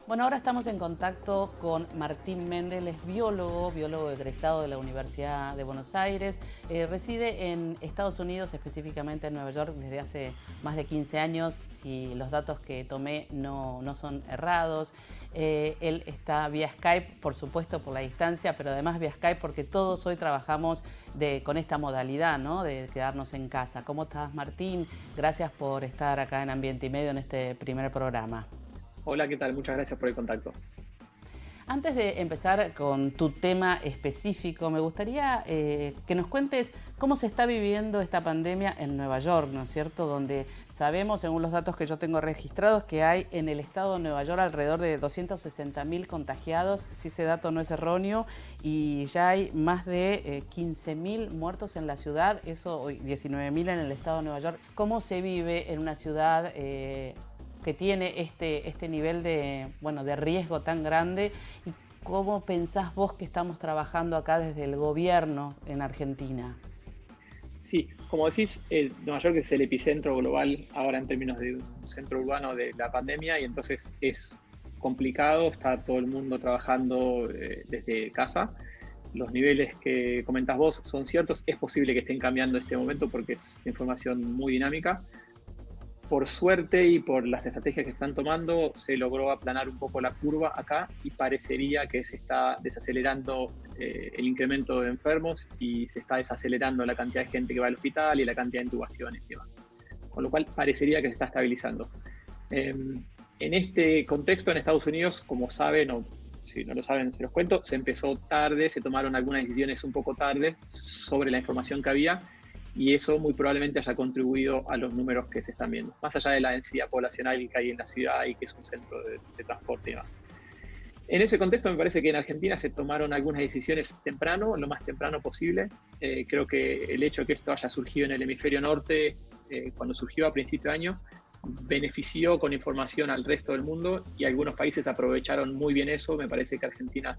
Bueno, ahora estamos en contacto con Martín Méndez, él es biólogo egresado de la Universidad de Buenos Aires. Reside en Estados Unidos, específicamente en Nueva York, desde hace más de 15 años, si los datos que tomé no son errados. Él está vía Skype, por supuesto, por la distancia, pero además vía Skype porque todos hoy trabajamos con esta modalidad, ¿no?, de quedarnos en casa. ¿Cómo estás, Martín? Gracias por estar acá en Ambiente y Medio en este primer programa. Hola, ¿qué tal? Muchas gracias por el contacto. Antes de empezar con tu tema específico, me gustaría que nos cuentes cómo se está viviendo esta pandemia en Nueva York, ¿no es cierto? Donde sabemos, según los datos que yo tengo registrados, que hay en el estado de Nueva York alrededor de 260.000 contagiados, si ese dato no es erróneo, y ya hay más de 15.000 muertos en la ciudad, eso 19.000 en el estado de Nueva York. ¿Cómo se vive en una ciudad que tiene este nivel de riesgo tan grande? ¿Y cómo pensás vos que estamos trabajando acá desde el gobierno en Argentina? Sí, como decís, Nueva York es el epicentro global ahora en términos de un centro urbano de la pandemia, y entonces es complicado, está todo el mundo trabajando desde casa. Los niveles que comentás vos son ciertos, es posible que estén cambiando en este momento porque es información muy dinámica. Por suerte y por las estrategias que están tomando, se logró aplanar un poco la curva acá y parecería que se está desacelerando el incremento de enfermos y se está desacelerando la cantidad de gente que va al hospital y la cantidad de intubaciones y demás. Con lo cual parecería que se está estabilizando. En este contexto, en Estados Unidos, como saben, o si no lo saben, se los cuento, se empezó tarde, se tomaron algunas decisiones un poco tarde sobre la información que había, y eso muy probablemente haya contribuido a los números que se están viendo, más allá de la densidad poblacional que hay en la ciudad y que es un centro de transporte y demás. En ese contexto me parece que en Argentina se tomaron algunas decisiones temprano, lo más temprano posible. Creo que el hecho de que esto haya surgido en el hemisferio norte, cuando surgió a principio de año, benefició con información al resto del mundo, y algunos países aprovecharon muy bien eso. Me parece que Argentina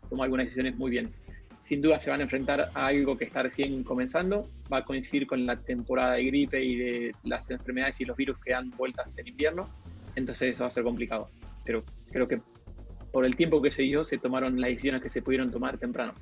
tomó algunas decisiones muy bien. Sin duda se van a enfrentar a algo que está recién comenzando, va a coincidir con la temporada de gripe y de las enfermedades y los virus que dan vueltas en invierno, entonces eso va a ser complicado. Pero creo que por el tiempo que se dio, se tomaron las decisiones que se pudieron tomar temprano.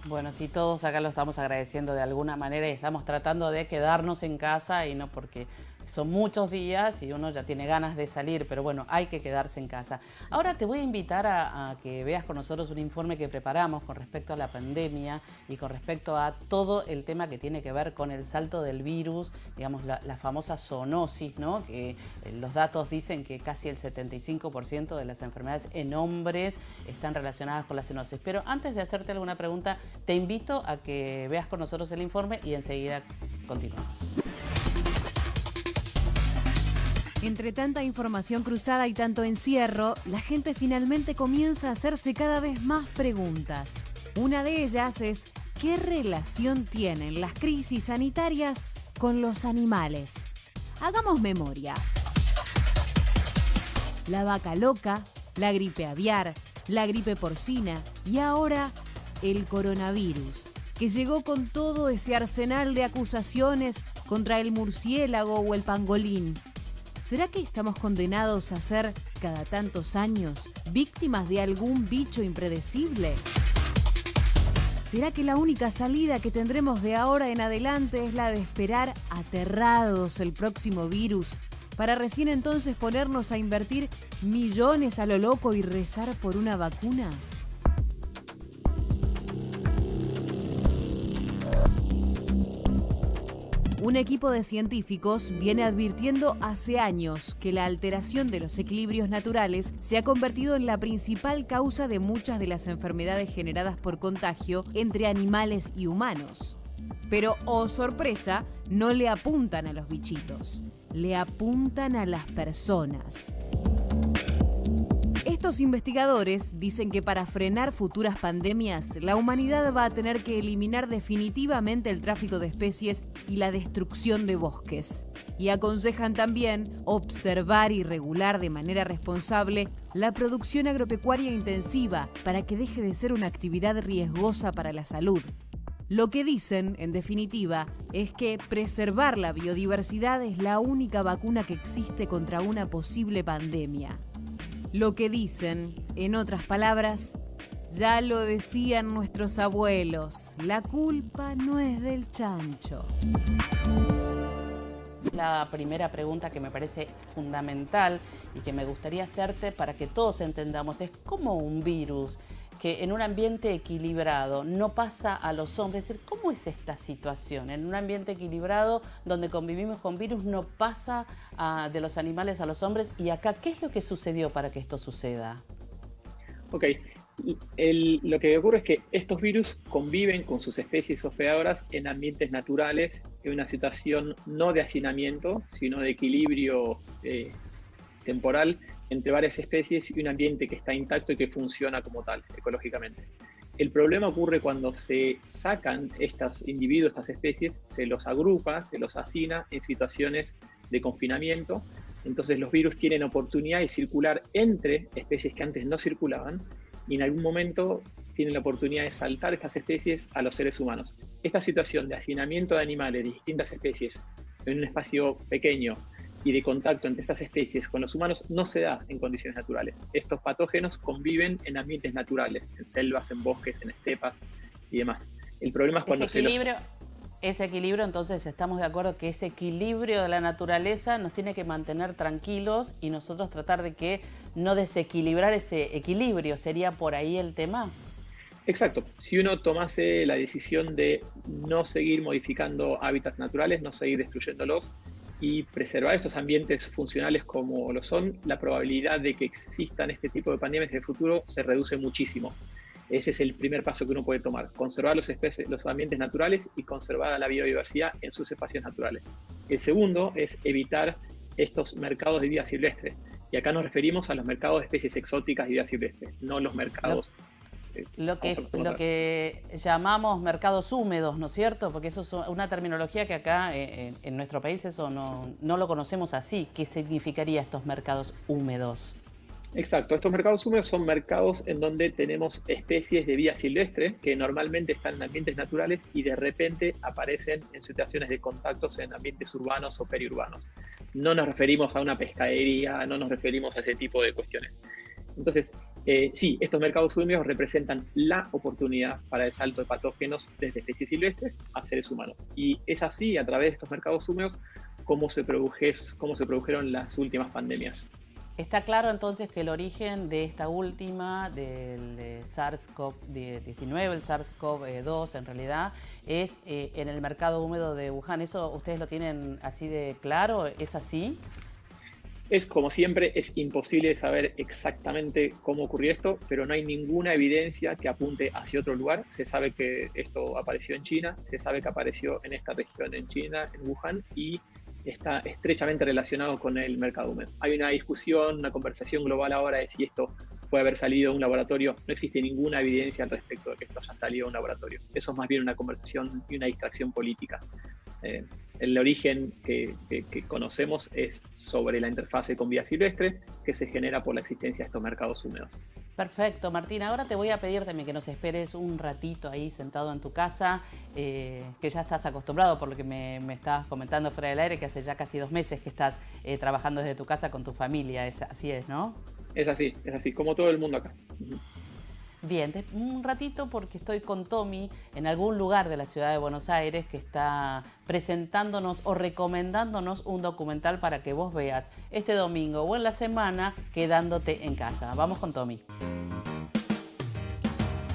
Bueno, sí, todos acá lo estamos agradeciendo de alguna manera y estamos tratando de quedarnos en casa, y no porque son muchos días y uno ya tiene ganas de salir, pero bueno, hay que quedarse en casa. Ahora te voy a invitar a que veas con nosotros un informe que preparamos con respecto a la pandemia y con respecto a todo el tema que tiene que ver con el salto del virus, digamos la famosa zoonosis, ¿no? Que los datos dicen que casi el 75% de las enfermedades en hombres están relacionadas con la zoonosis. Pero antes de hacerte alguna pregunta, te invito a que veas con nosotros el informe y enseguida continuamos. Entre tanta información cruzada y tanto encierro, la gente finalmente comienza a hacerse cada vez más preguntas. Una de ellas es: ¿qué relación tienen las crisis sanitarias con los animales? Hagamos memoria. La vaca loca, la gripe aviar, la gripe porcina y ahora el coronavirus, que llegó con todo ese arsenal de acusaciones contra el murciélago o el pangolín. ¿Será que estamos condenados a ser, cada tantos años, víctimas de algún bicho impredecible? ¿Será que la única salida que tendremos de ahora en adelante es la de esperar aterrados el próximo virus, para recién entonces ponernos a invertir millones a lo loco y rezar por una vacuna? Un equipo de científicos viene advirtiendo hace años que la alteración de los equilibrios naturales se ha convertido en la principal causa de muchas de las enfermedades generadas por contagio entre animales y humanos. Pero, oh sorpresa, no le apuntan a los bichitos, le apuntan a las personas. Estos investigadores dicen que para frenar futuras pandemias, la humanidad va a tener que eliminar definitivamente el tráfico de especies y la destrucción de bosques. Y aconsejan también observar y regular de manera responsable la producción agropecuaria intensiva para que deje de ser una actividad riesgosa para la salud. Lo que dicen, en definitiva, es que preservar la biodiversidad es la única vacuna que existe contra una posible pandemia. Lo que dicen, en otras palabras, ya lo decían nuestros abuelos, la culpa no es del chancho. La primera pregunta que me parece fundamental y que me gustaría hacerte para que todos entendamos es cómo un virus que en un ambiente equilibrado no pasa a los hombres. Es decir, ¿cómo es esta situación? En un ambiente equilibrado donde convivimos con virus no pasa de los animales a los hombres. Y acá, ¿qué es lo que sucedió para que esto suceda? Ok, lo que ocurre es que estos virus conviven con sus especies hospedadoras en ambientes naturales, en una situación no de hacinamiento, sino de equilibrio temporal entre varias especies y un ambiente que está intacto y que funciona como tal, ecológicamente. El problema ocurre cuando se sacan estos individuos, estas especies, se los agrupa, se los hacina en situaciones de confinamiento. Entonces los virus tienen oportunidad de circular entre especies que antes no circulaban y en algún momento tienen la oportunidad de saltar estas especies a los seres humanos. Esta situación de hacinamiento de animales de distintas especies en un espacio pequeño y de contacto entre estas especies con los humanos no se da en condiciones naturales. Estos patógenos conviven en ambientes naturales, en selvas, en bosques, en estepas y demás. El problema es cuando Ese equilibrio, entonces estamos de acuerdo que ese equilibrio de la naturaleza nos tiene que mantener tranquilos y nosotros tratar de que no desequilibrar ese equilibrio. ¿Sería por ahí el tema? Exacto. Si uno tomase la decisión de no seguir modificando hábitats naturales, no seguir destruyéndolos y preservar estos ambientes funcionales como lo son, la probabilidad de que existan este tipo de pandemias en el futuro se reduce muchísimo. Ese es el primer paso que uno puede tomar, conservar los ambientes naturales y conservar la biodiversidad en sus espacios naturales. El segundo es evitar estos mercados de vida silvestre. Y acá nos referimos a los mercados de especies exóticas y vida silvestre, no los mercados. Lo que llamamos mercados húmedos, ¿no es cierto? Porque eso es una terminología que acá en nuestro país eso no lo conocemos así. ¿Qué significaría estos mercados húmedos? Exacto, estos mercados húmedos son mercados en donde tenemos especies de vida silvestre que normalmente están en ambientes naturales y de repente aparecen en situaciones de contactos en ambientes urbanos o periurbanos. No nos referimos a una pescadería, no nos referimos a ese tipo de cuestiones. Entonces, sí, estos mercados húmedos representan la oportunidad para el salto de patógenos desde especies silvestres a seres humanos. Y es así, a través de estos mercados húmedos, cómo se produjeron las últimas pandemias. Está claro entonces que el origen de esta última, del SARS-CoV-19, el SARS-CoV-2 en realidad, es en el mercado húmedo de Wuhan. ¿Eso ustedes lo tienen así de claro? ¿Es así? Es como siempre, es imposible saber exactamente cómo ocurrió esto, pero no hay ninguna evidencia que apunte hacia otro lugar. Se sabe que esto apareció en China, se sabe que apareció en esta región en China, en Wuhan, y está estrechamente relacionado con el mercado húmedo. Hay una discusión, una conversación global ahora de si esto puede haber salido de un laboratorio. No existe ninguna evidencia al respecto de que esto haya salido de un laboratorio. Eso es más bien una conversación y una distracción política. El origen que conocemos es sobre la interfase con vida silvestre que se genera por la existencia de estos mercados húmedos. Perfecto, Martín. Ahora te voy a pedir también que nos esperes un ratito ahí sentado en tu casa, que ya estás acostumbrado por lo que me estabas comentando fuera del aire, que hace ya casi 2 meses que estás trabajando desde tu casa con tu familia. Así es, ¿no? Es así, como todo el mundo acá. Bien, un ratito porque estoy con Tommy en algún lugar de la ciudad de Buenos Aires que está presentándonos o recomendándonos un documental para que vos veas este domingo o en la semana quedándote en casa. Vamos con Tommy.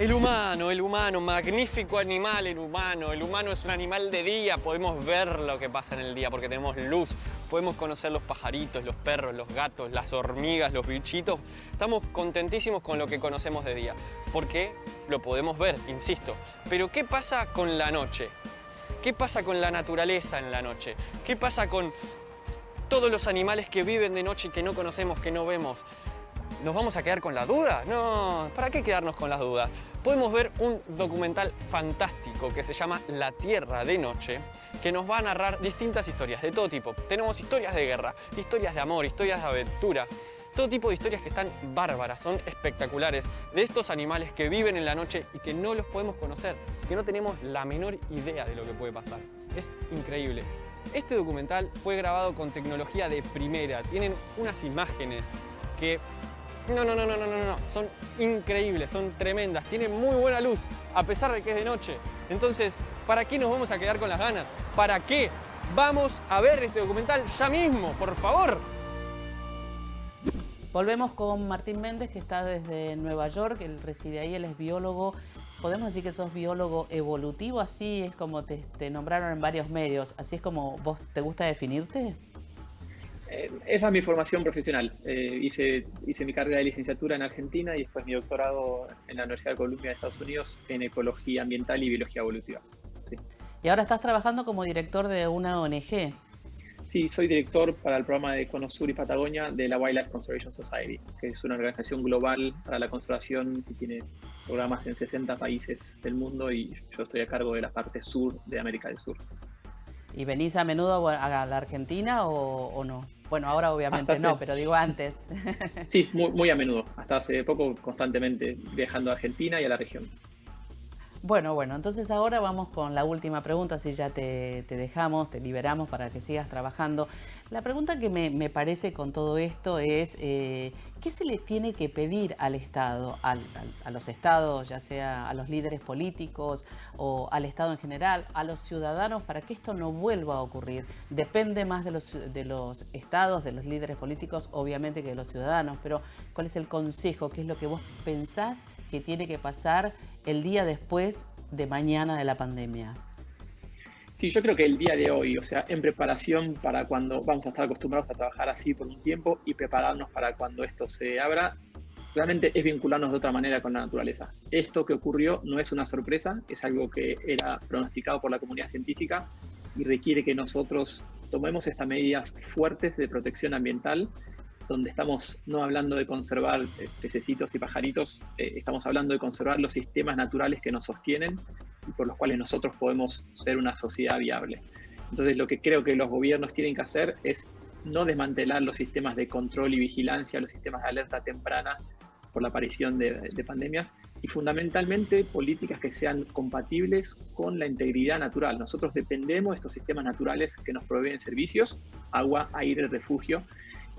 El humano, magnífico animal, el humano es un animal de día, podemos ver lo que pasa en el día porque tenemos luz, podemos conocer los pajaritos, los perros, los gatos, las hormigas, los bichitos. Estamos contentísimos con lo que conocemos de día, porque lo podemos ver, insisto. Pero ¿qué pasa con la noche? ¿Qué pasa con la naturaleza en la noche? ¿Qué pasa con todos los animales que viven de noche y que no conocemos, que no vemos? ¿Nos vamos a quedar con la duda? No, ¿para qué quedarnos con las dudas? Podemos ver un documental fantástico que se llama La Tierra de Noche, que nos va a narrar distintas historias de todo tipo. Tenemos historias de guerra, historias de amor, historias de aventura, todo tipo de historias que están bárbaras, son espectaculares, de estos animales que viven en la noche y que no los podemos conocer, que no tenemos la menor idea de lo que puede pasar. Es increíble. Este documental fue grabado con tecnología de primera, tienen unas imágenes que No. Son increíbles, son tremendas, tienen muy buena luz, a pesar de que es de noche. Entonces, ¿para qué nos vamos a quedar con las ganas? ¿Para qué? Vamos a ver este documental ya mismo, por favor. Volvemos con Martín Méndez, que está desde Nueva York, él reside ahí, él es biólogo. Podemos decir que sos biólogo evolutivo, así es como te nombraron en varios medios, así es como vos te gusta definirte. Esa es mi formación profesional. Hice mi carrera de licenciatura en Argentina y después mi doctorado en la Universidad de Columbia de Estados Unidos en ecología ambiental y biología evolutiva. Sí. Y ahora estás trabajando como director de una ONG. Sí, soy director para el programa de Cono Sur y Patagonia de la Wildlife Conservation Society, que es una organización global para la conservación que tiene programas en 60 países del mundo y yo estoy a cargo de la parte sur de América del Sur. ¿Y venís a menudo a la Argentina o no? Bueno, ahora obviamente no, pero digo antes. Sí, muy a menudo. Hasta hace poco constantemente viajando a Argentina y a la región. Bueno, entonces ahora vamos con la última pregunta, si ya te dejamos, te liberamos para que sigas trabajando. La pregunta que me parece con todo esto es, ¿qué se le tiene que pedir al Estado, a los estados, ya sea a los líderes políticos o al Estado en general, a los ciudadanos, para que esto no vuelva a ocurrir? Depende más de los estados, de los líderes políticos, obviamente, que de los ciudadanos, pero ¿cuál es el consejo? ¿Qué es lo que vos pensás que tiene que pasar el día después de mañana de la pandemia? Sí, yo creo que el día de hoy, o sea, en preparación para cuando vamos a estar acostumbrados a trabajar así por un tiempo y prepararnos para cuando esto se abra, realmente es vincularnos de otra manera con la naturaleza. Esto que ocurrió no es una sorpresa, es algo que era pronosticado por la comunidad científica y requiere que nosotros tomemos estas medidas fuertes de protección ambiental, donde estamos no hablando de conservar pececitos y pajaritos, estamos hablando de conservar los sistemas naturales que nos sostienen y por los cuales nosotros podemos ser una sociedad viable. Entonces, lo que creo que los gobiernos tienen que hacer es no desmantelar los sistemas de control y vigilancia, los sistemas de alerta temprana por la aparición de pandemias y fundamentalmente políticas que sean compatibles con la integridad natural. Nosotros dependemos de estos sistemas naturales que nos proveen servicios, agua, aire, refugio,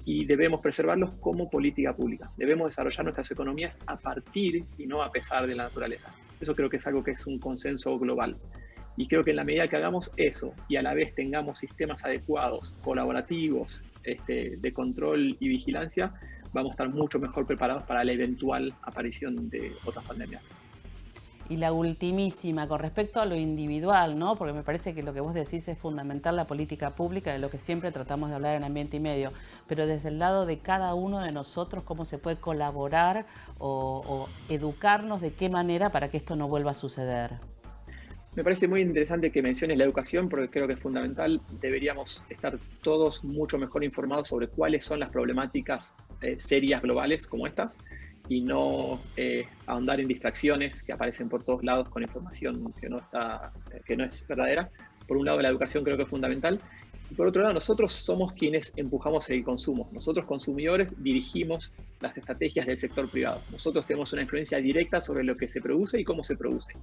y debemos preservarlos como política pública. Debemos desarrollar nuestras economías a partir y no a pesar de la naturaleza. Eso creo que es algo que es un consenso global. Y creo que en la medida que hagamos eso y a la vez tengamos sistemas adecuados, colaborativos, de control y vigilancia, vamos a estar mucho mejor preparados para la eventual aparición de otras pandemias. Y la ultimísima, con respecto a lo individual, ¿no? Porque me parece que lo que vos decís es fundamental, la política pública, de lo que siempre tratamos de hablar en Ambiente y Medio, pero desde el lado de cada uno de nosotros, ¿cómo se puede colaborar o educarnos de qué manera para que esto no vuelva a suceder? Me parece muy interesante que menciones la educación porque creo que es fundamental. Deberíamos estar todos mucho mejor informados sobre cuáles son las problemáticas serias globales como estas y no ahondar en distracciones que aparecen por todos lados con información que no es verdadera. Por un lado, la educación creo que es fundamental. Y por otro lado, nosotros somos quienes empujamos el consumo. Nosotros, consumidores, dirigimos las estrategias del sector privado. Nosotros tenemos una influencia directa sobre lo que se produce y cómo se produce,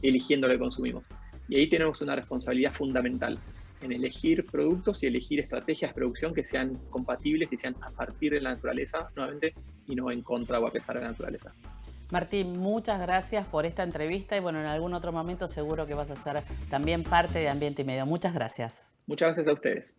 eligiendo lo que consumimos. Y ahí tenemos una responsabilidad fundamental en elegir productos y elegir estrategias de producción que sean compatibles y sean a partir de la naturaleza, nuevamente, y no en contra o a pesar de la naturaleza. Martín, muchas gracias por esta entrevista y bueno, en algún otro momento seguro que vas a ser también parte de Ambiente y Medio. Muchas gracias. Muchas gracias a ustedes.